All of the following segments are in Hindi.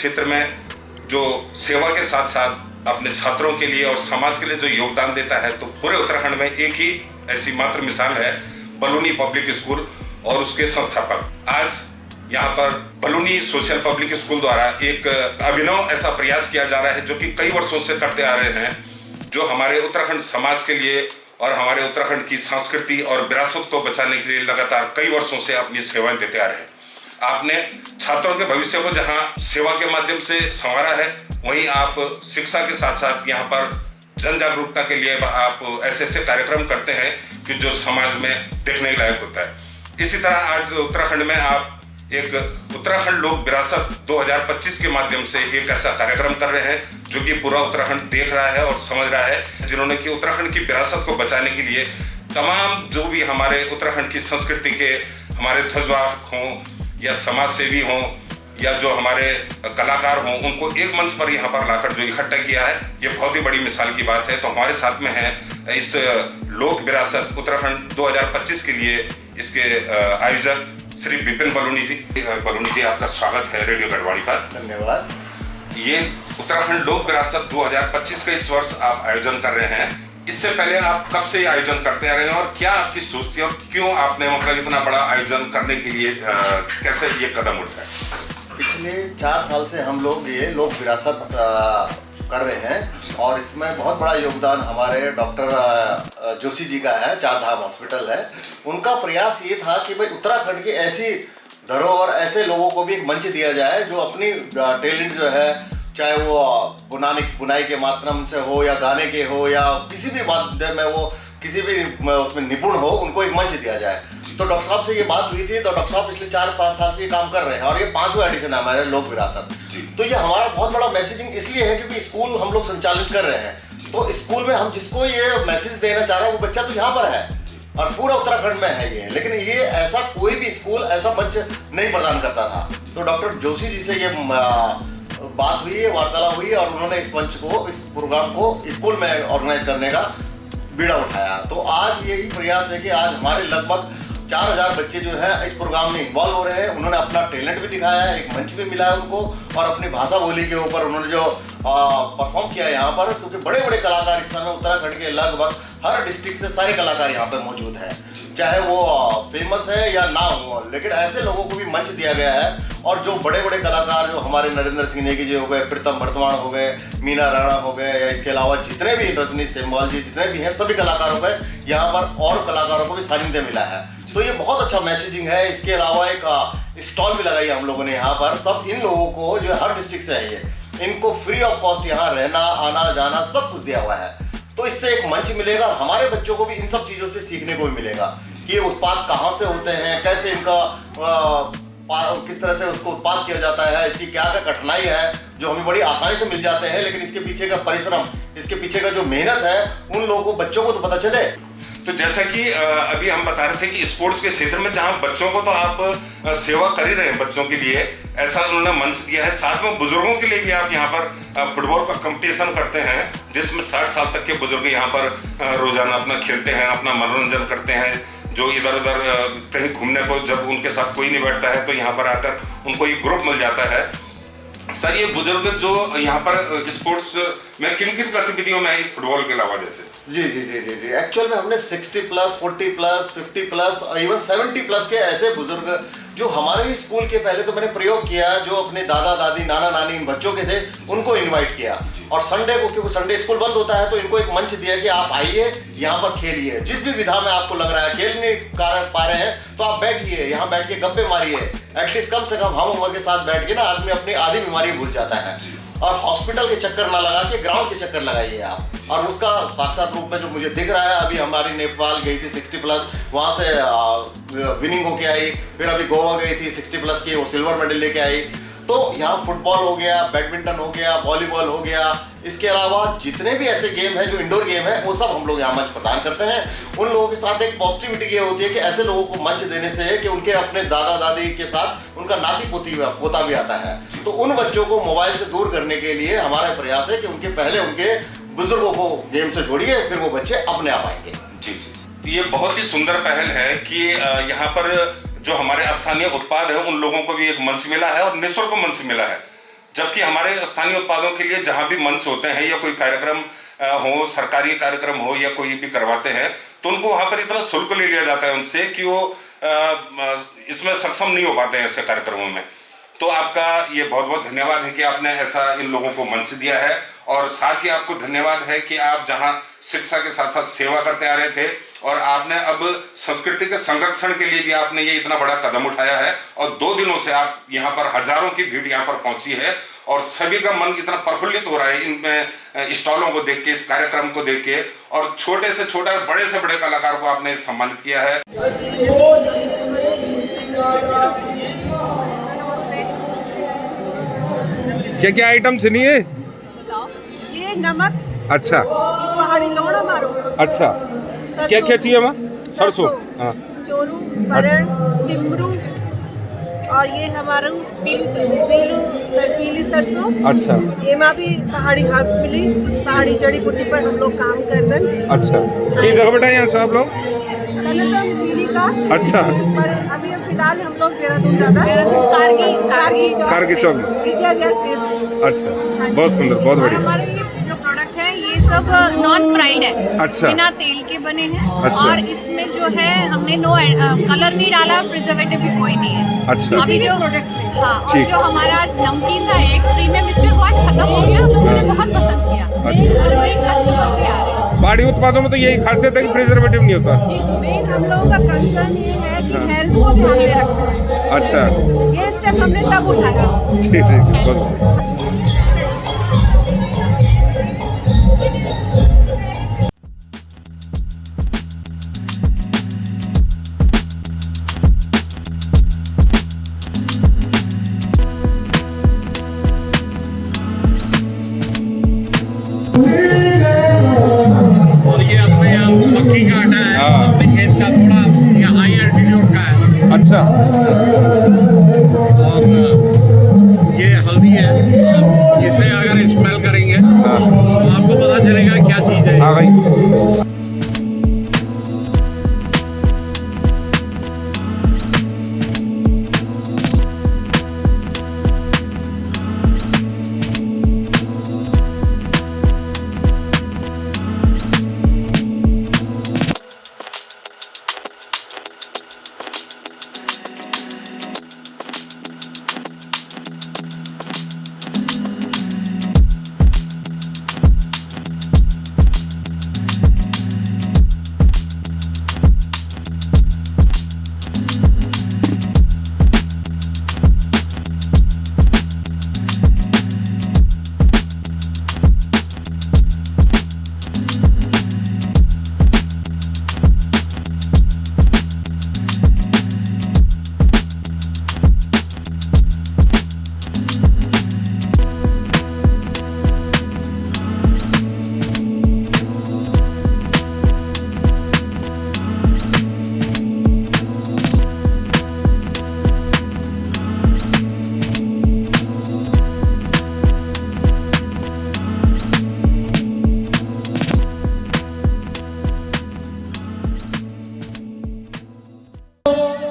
क्षेत्र में जो सेवा के साथ साथ अपने छात्रों के लिए और समाज के लिए जो योगदान देता है, तो पूरे उत्तराखंड में एक ही ऐसी मात्र मिसाल है बलूनी पब्लिक स्कूल और उसके संस्थापक। आज यहाँ पर बलूनी सोशल पब्लिक स्कूल द्वारा एक अभिनव ऐसा प्रयास किया जा रहा है जो कि कई वर्षों से करते आ रहे हैं, जो हमारे उत्तराखंड समाज के लिए और हमारे उत्तराखंड की संस्कृति और विरासत को बचाने के लिए लगातार कई वर्षों से अपनी सेवाएं देते आ रहे हैं। आपने छात्रों के भविष्य को जहां सेवा के माध्यम से संवारा है, वहीं आप शिक्षा के साथ साथ यहाँ पर जन जागरूकता के लिए आप ऐसे ऐसे कार्यक्रम करते हैं कि जो समाज में देखने लायक होता है। इसी तरह आज उत्तराखंड में आप एक उत्तराखंड लोक विरासत 2025 के माध्यम से एक ऐसा कार्यक्रम कर रहे हैं जो कि पूरा उत्तराखंड देख रहा है और समझ रहा है, जिन्होंने कि उत्तराखंड की विरासत को बचाने के लिए तमाम जो भी हमारे उत्तराखंड की संस्कृति के हमारे ध्वजवाहक हों या समाज सेवी हों या जो हमारे कलाकार हों, उनको एक मंच पर यहाँ पर लाकर जो इकट्ठा किया है, ये बहुत ही बड़ी मिसाल की बात है। तो हमारे साथ में है इस लोक विरासत उत्तराखंड 2025 के लिए इसके आयोजक श्री विपिन बलूनी जी। बलूनी जी, आपका स्वागत है रेडियो गढ़वाणी पर। धन्यवाद। ये उत्तराखंड लोक विरासत 2025 का इस वर्ष आप आयोजन कर रहे हैं। इससे पहले आप कब से आयोजन करते आ रहे हैं और क्या आपकी सोच थी और क्यों आपने मतलब इतना बड़ा आयोजन करने के लिए कैसे ये कदम उठाया? पिछले 4 साल से हम लोग ये लोक विरासत कर रहे हैं और इसमें बहुत बड़ा योगदान हमारे डॉक्टर जोशी जी का है। चार धाम हॉस्पिटल है, उनका प्रयास ये था कि भाई उत्तराखंड की ऐसी धरोहर, ऐसे लोगों को भी एक मंच दिया जाए जो अपनी टैलेंट जो है, चाहे वो बुनाई के माध्यम से हो या गाने के हो या किसी भी माध्यम में वो किसी भी उसमें निपुण हो, उनको एक मंच दिया जाए। तो डॉक्टर साहब से ये बात हुई थी, तो डॉक्टर साहब पिछले 4-5 साल से ये काम कर रहे हैं और ये 5वां एडिशन है हमारे लोक विरासत। तो ये हमारा बहुत बड़ा मैसेजिंग इसलिए है क्योंकि स्कूल हम लोग संचालित कर रहे हैं, तो स्कूल में हम जिसको ये मैसेज देना चाह रहे हैं वो बच्चा तो यहाँ पर है और पूरा उत्तराखंड में है ये, लेकिन ये ऐसा कोई भी स्कूल ऐसा मंच नहीं प्रदान करता था। तो डॉक्टर जोशी जी से ये बात हुई, वार्तालाप हुई और उन्होंने इस मंच को, इस प्रोग्राम को स्कूल में ऑर्गेनाइज करने का बीड़ा उठाया। तो आज यही प्रयास है कि आज हमारे लगभग 4000 बच्चे जो हैं इस प्रोग्राम में इन्वॉल्व हो रहे हैं। उन्होंने अपना टैलेंट भी दिखाया है, एक मंच भी मिला है उनको और अपनी भाषा बोली के ऊपर उन्होंने जो परफॉर्म किया है यहाँ पर, क्योंकि बड़े बड़े कलाकार इस समय उत्तराखंड के लगभग हर डिस्ट्रिक्ट से सारे कलाकार यहाँ पर मौजूद हैं, चाहे वो फेमस है या ना हो, लेकिन ऐसे लोगों को भी मंच दिया गया है। और जो बड़े बड़े कलाकार जो हमारे नरेंद्र सिंह नेगी जी हो गए, प्रीतम वर्तमान हो गए, मीना राणा हो गए, या इसके अलावा जितने भी रजनी सेमवाल जी जितने भी हैं, सभी कलाकारों को यहाँ पर और कलाकारों को भी सानिध्य मिला है। तो ये बहुत अच्छा मैसेजिंग है। इसके अलावा एक स्टॉल भी लगाई है हम लोगों ने यहाँ पर। सब इन लोगों को जो हर डिस्ट्रिक्ट से है, ये इनको फ्री ऑफ कॉस्ट यहाँ रहना, आना जाना सब कुछ दिया हुआ है। तो इससे एक मंच मिलेगा और हमारे बच्चों को भी इन सब चीज़ों से सीखने को भी मिलेगा कि ये उत्पाद कहाँ से होते हैं, कैसे इनका किस तरह से उसको उत्पाद किया जाता है, इसकी क्या क्या कठिनाई है जो हमें बड़ी आसानी से मिल जाते हैं, लेकिन इसके पीछे का परिश्रम, इसके पीछे का जो मेहनत है, उन लोगों को, बच्चों को तो पता चले। तो जैसा कि अभी हम बता रहे थे कि स्पोर्ट्स के क्षेत्र में जहां बच्चों को तो आप सेवा कर ही रहे हैं, बच्चों के लिए ऐसा उन्होंने मंच दिया है, साथ में बुजुर्गों के लिए भी आप यहाँ पर फुटबॉल का कंपटीशन करते हैं, जिसमें 60 साल तक के बुजुर्ग यहाँ पर रोजाना अपना खेलते हैं, अपना मनोरंजन करते हैं। जो इधर उधर कहीं घूमने को जब उनके साथ कोई नहीं बैठता है तो यहाँ पर आकर उनको एक ग्रुप मिल जाता है। सर, ये बुजुर्ग जो यहाँ पर स्पोर्ट्स में किन किन गतिविधियों में है फुटबॉल के अलावा? जैसे जी जी जी जी जी एक्चुअल में हमने 60+, 40+, 50+ और इवन 70+ के ऐसे बुजुर्ग जो हमारे ही स्कूल के, पहले तो मैंने प्रयोग किया, जो अपने दादा दादी नाना नानी बच्चों के थे उनको इनवाइट किया और संडे को, क्योंकि संडे स्कूल बंद होता है, तो इनको एक मंच दिया कि आप आइए यहाँ पर खेलिए, जिस भी विधा में आपको लग रहा है खेल नहीं पा रहे हैं तो आप बैठिए, यहाँ बैठ के गप्पे मारिए। एटलीस्ट कम से कम हम उम्र के साथ बैठ के ना आदमी अपनी आधी बीमारी भूल जाता है। और हॉस्पिटल के चक्कर ना लगा के ग्राउंड के चक्कर लगाइए आप, और उसका साक्षात रूप में जो मुझे दिख रहा है, अभी हमारी नेपाल गई थी 60+, वहाँ से विनिंग होके आई, फिर अभी गोवा गई थी 60+ की, वो सिल्वर मेडल लेके आई। तो यहाँ फुटबॉल हो गया, बैडमिंटन हो गया, वॉलीबॉल हो गया, इसके अलावा जितने भी ऐसे गेम हैं जो इंडोर गेम है वो सब हम लोग यहाँ मंच प्रदान करते हैं। उन लोगों के साथ एक पॉजिटिविटी ये होती है कि ऐसे लोगों को मंच देने से कि उनके अपने दादा दादी के साथ उनका नाती पोता भी आता है, तो उन बच्चों को मोबाइल से दूर करने के लिए हमारा प्रयास है कि उनके पहले उनके बुजुर्गों को गेम से जोड़िए, फिर वो बच्चे अपने आप आएंगे। जी जी, ये बहुत ही सुंदर पहल है कि यहाँ पर जो हमारे स्थानीय उत्पाद है उन लोगों को भी एक मंच मिला है और निःशुल्क मंच मिला है, जबकि हमारे स्थानीय उत्पादों के लिए जहां भी मंच होते हैं या कोई कार्यक्रम हो, सरकारी कार्यक्रम हो या कोई भी करवाते हैं, तो उनको वहां पर इतना शुल्क ले लिया जाता है उनसे कि वो इसमें सक्षम नहीं हो पाते हैं ऐसे कार्यक्रमों में। तो आपका ये बहुत बहुत धन्यवाद है कि आपने ऐसा इन लोगों को मंच दिया है, और साथ ही आपको धन्यवाद है कि आप जहां शिक्षा के साथ साथ सेवा करते आ रहे थे और आपने अब संस्कृति के संरक्षण के लिए भी आपने ये इतना बड़ा कदम उठाया है, और 2 दिनों से आप यहाँ पर हजारों की भीड़ यहाँ पर पहुंची है और सभी का मन इतना प्रफुल्लित हो रहा है इन स्टॉलों को देख के, इस कार्यक्रम को देख के, और छोटे से छोटा बड़े से बड़े कलाकार को आपने सम्मानित किया है। क्या क्या आइटम सुनिए? ये नमक, अच्छा पहाड़ी लोड़ा मारो, अच्छा, क्या क्या चाहिए माँ? सरसों, हाँ, चोरू, बरड़, टिमरू, और ये हमारा पीली सरसों। अच्छा, ये माँ भी पहाड़ी हर्ब्स मिली, पहाड़ी जड़ी बूटी पर हम लोग काम कर रहे हैं। अच्छा, किस जगह बैठा यहाँ से आप लोग? तलतम पीली का। अच्छा, पर अभी फिलहाल हम लोग देहरादून जाना है, कारगी चौक में विद्या विहार फेस्ट। अच्छा, बहुत सुंदर, बहुत बढ़िया। हमारे ये जो प्रोडक्ट है ये सब नॉन फ्राइड है, अच्छा, बिना तेल के बने हैं। अच्छा, और इसमें जो है हमने नो कलर नहीं डाला, प्रिजर्वेटिव भी कोई नहीं है। अच्छा, अभी जो प्रोडक्ट हाँ, और ठीक। जो हमारा आज नमकीन था एक फ्री में, मिक्सचर वो आज खत्म हो गया, हम लोगों ने बहुत पसंद किया। अच्छा। और वही कस्टमर भी आ रहे हैं। पहाड़ी उत्पादों में तो यही खासियत है कि प्रिजर्वेटिव नहीं होता। मेन हम लोगों का कंसर्न ये है कि हेल्थ को ध्यान में रखना है। अच्छा, ये स्टेप हमने तब उठाया। ठीक ठीक, बहुत और ये अपने यहाँ मक्की का आटा है, हाँ। अपने खेत का, थोड़ा ये हाई एल्टीट्यूड का है। अच्छा, और ये हल्दी है, इसे अगर स्मेल करेंगे हाँ, तो आपको पता चलेगा क्या चीज़ है। हाँ भाई,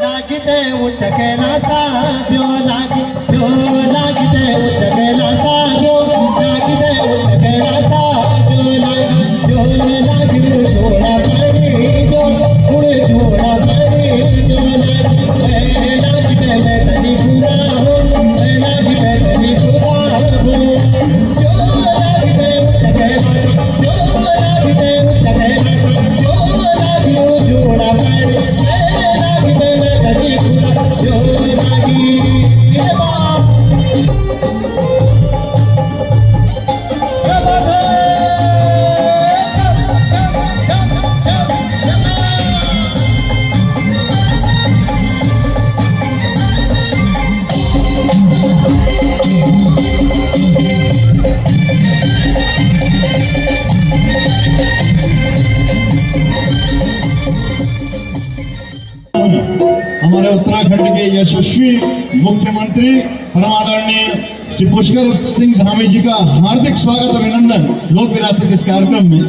लागिते उचकेला साध्यो लागिते उचकेला साध्यो लागिते उचकेला साध्यो लागिते छोड़ा पड़ी जो उड़ छोड़ा पड़ी जो लागिते मैं तनी खुदा हूँ, लागिते तनी खुदा हूँ, जो लागिते उचकेला साध्यो लागिते उचकेला साध्यो लागिते छोड़ा पड़ी हमारे उत्तराखंड के यशस्वी मुख्यमंत्री परम आदरणीय श्री पुष्कर सिंह धामी जी का हार्दिक स्वागत, अभिनंदन लोक विरासत इस कार्यक्रम में।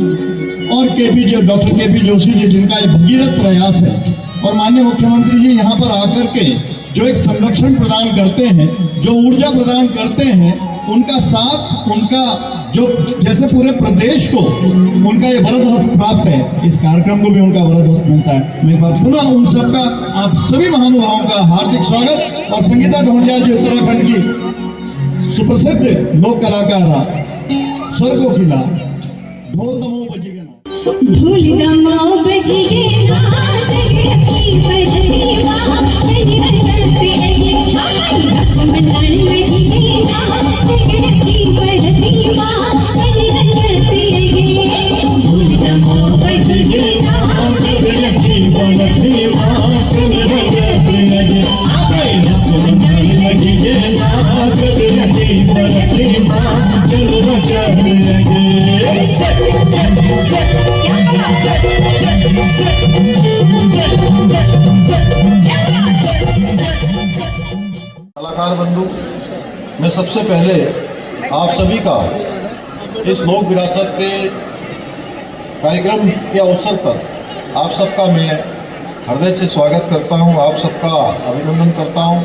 और डॉक्टर केपी जोशी जी, जिनका ये भगीरथ प्रयास है, और माननीय मुख्यमंत्री जी यहाँ पर आकर के जो एक संरक्षण प्रदान करते हैं, जो ऊर्जा प्रदान करते हैं, उनका साथ, उनका जो जैसे पूरे प्रदेश को उनका ये वरद हस्त प्राप्त है, इस कार्यक्रम को भी उनका वरद हस्त मिलता है। मैं एक बार पुनः उन सबका, आप सभी महानुभावों का हार्दिक स्वागत। और संगीता ढोंडिया जी उत्तराखंड की सुप्रसिद्ध लोक कलाकार, स्वर को खिला, ढोल दमो बजेगा ना, ढोल दमाओ बजेगे ना, की बजनी माँ मेरी रंगते आई रसमलाई लगी ना, की बजनी माँ मेरी रंगते आई ढोल दमाओ बजेगे ना, की बजनी माँ मेरी रंगते आई रसमलाई लगी ना, की बजनी माँ चल बजाते कलाकार बंधु, मैं सबसे पहले आप सभी का इस लोक विरासत के कार्यक्रम के अवसर पर आप सबका मैं हृदय से स्वागत करता हूं, आप सबका अभिनंदन करता हूं।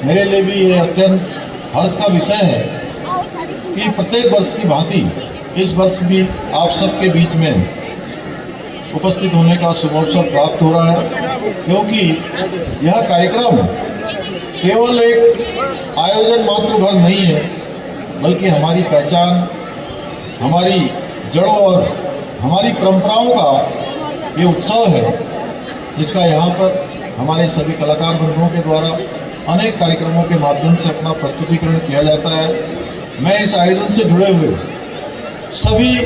मेरे लिए भी ये अत्यंत हर्ष का विषय है कि प्रत्येक वर्ष की भांति इस वर्ष भी आप सबके बीच में उपस्थित होने का शुभ अवसर प्राप्त हो रहा है, क्योंकि यह कार्यक्रम केवल एक आयोजन मात्र भर नहीं है, बल्कि हमारी पहचान, हमारी जड़ों और हमारी परंपराओं का ये उत्सव है, जिसका यहाँ पर हमारे सभी कलाकार बंधुओं के द्वारा अनेक कार्यक्रमों के माध्यम से अपना प्रस्तुतिकरण किया जाता है। मैं इस आयोजन से जुड़े हुए सभी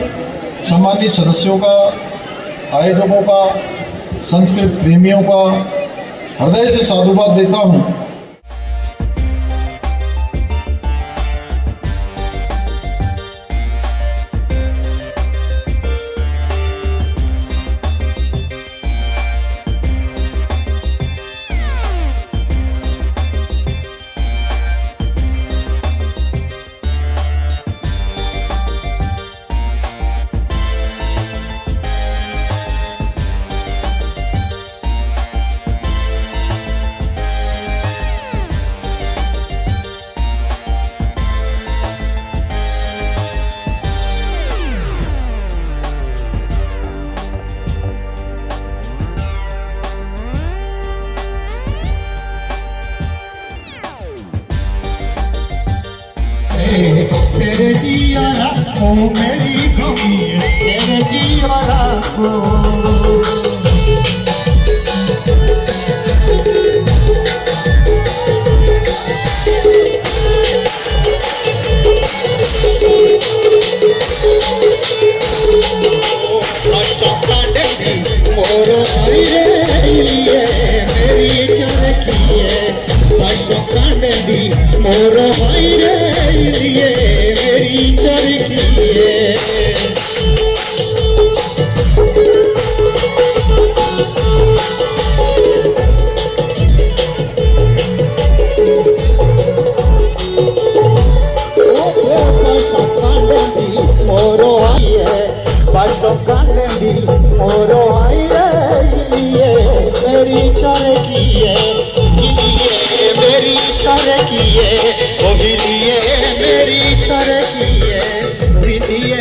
सम्मानित सदस्यों का, आयोजकों का, संस्कृत प्रेमियों का हृदय से साधुवाद देता हूँ। तेरे जिया रखो मेरी कमी, तेरे जिया रखो। मोरो मेरी चरखी है, मोरो मेरी चरखी है। मोरो आई है, बाशो कांडी मोरो आई है, मेरी चरखी है, मेरी चरखी है, ओ बिलिए मेरी चरखी है, बिलिए